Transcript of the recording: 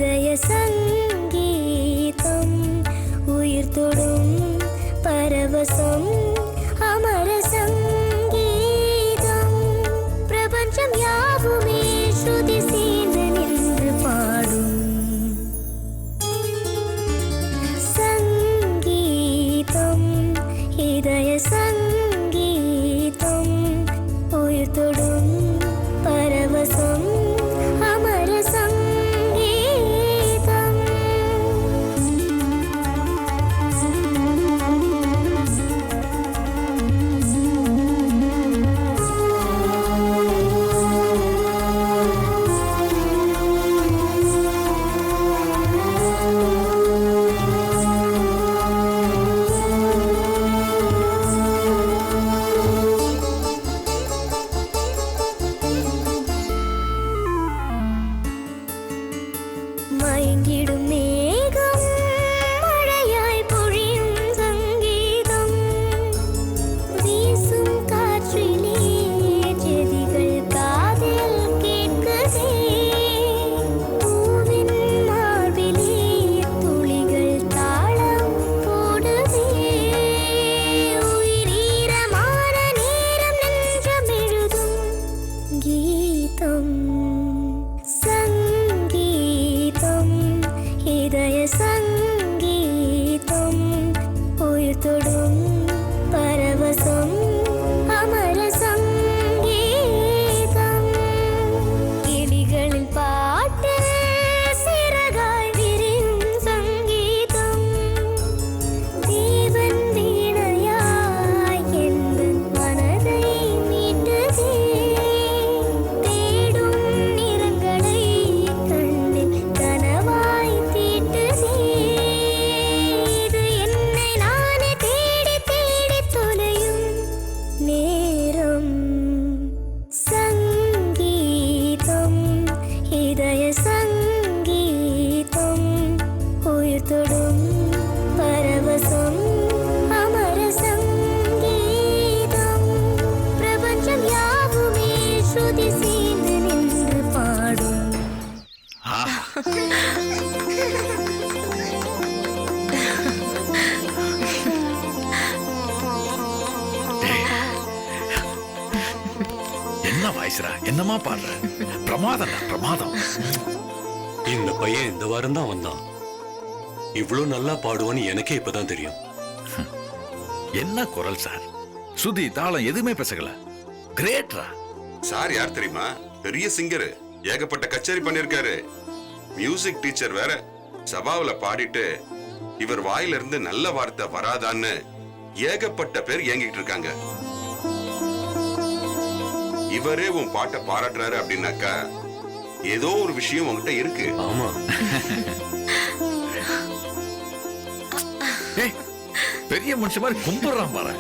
இதய சங்கீதம் உயிர் தொடும் பரவசம் அமர சங்கீதம் பிரபஞ்சம் யாவுமே ஸ்ருதி சேர்ந்து நின்று பாடும் சங்கீதம் இதய சங்கீதம் உயிர் தொடும் பரவசம் அமர சங்கீதம் மயங்கிடும் மேகம் மழையாய் பொழியும் சங்கீதம் வீசும் காற்றிலே செடிகள் காதில் கேட்குதே பூவின் மார்பிலே துளிகள் தாளம் போடுதே உயிரீரமான நேரம் நெஞ்சம் எழுதும் கீதம் சங்கீதம் இதய சங்கீதம் உயிர் தொடும் பரவசம் அமர சங்கீதம் கிளிகளின் பாட்டு சிறகாய் விரியும் சங்கீதம் தேவன் வீணையாய் எந்தன் மனதை மீட்டதே தேடும் நிறங்களை கண்ணில் கனவாய் தீட்டுதே இது என்னை நானே தேடி தேடி தொலையும் நேரம் சங்கீதம் இதய சங்கீதம் உயிர் தொடும் பரவசம் அமர சங்கீதம் பிரபஞ்சம் யாவுமே ஸ்ருதி சேர்ந்து நின்று பாடும் என்ன வாய்ஸ்ரா, என்னமா பாடுற? பிரமாதம் பிரமாதம். இந்த பையன் இந்த வாரம் தான் வந்தான். இவ்வளவு நல்லா பாடுவான்னு எனக்கே இப்பதான் தெரியும். என்ன குரல் சார், சுதி தாளம் எதுவுமே பேசல. கிரேட்ரா. சார் யார் தெரியுமா? பெரிய சிங்கரு, ஏகப்பட்ட கச்சேரி பண்ணிருக்காரு, மியூசிக் டீச்சர் வேற. சபாவுல பாடிட்டு இவர் வாயில இருந்து நல்ல வார்த்தை வராதான்னு ஏகப்பட்ட பேர் ஏங்கிட்டு இருக்காங்க. இவரே உன் பாட்டை பாராட்டுறாரு அப்படின்னாக்கா ஏதோ ஒரு விஷயம் உங்ககிட்ட இருக்கு. ஆமா, ஏய், பெரிய மனுஷன் மாதிரி கும்பிடுறான் பாரு.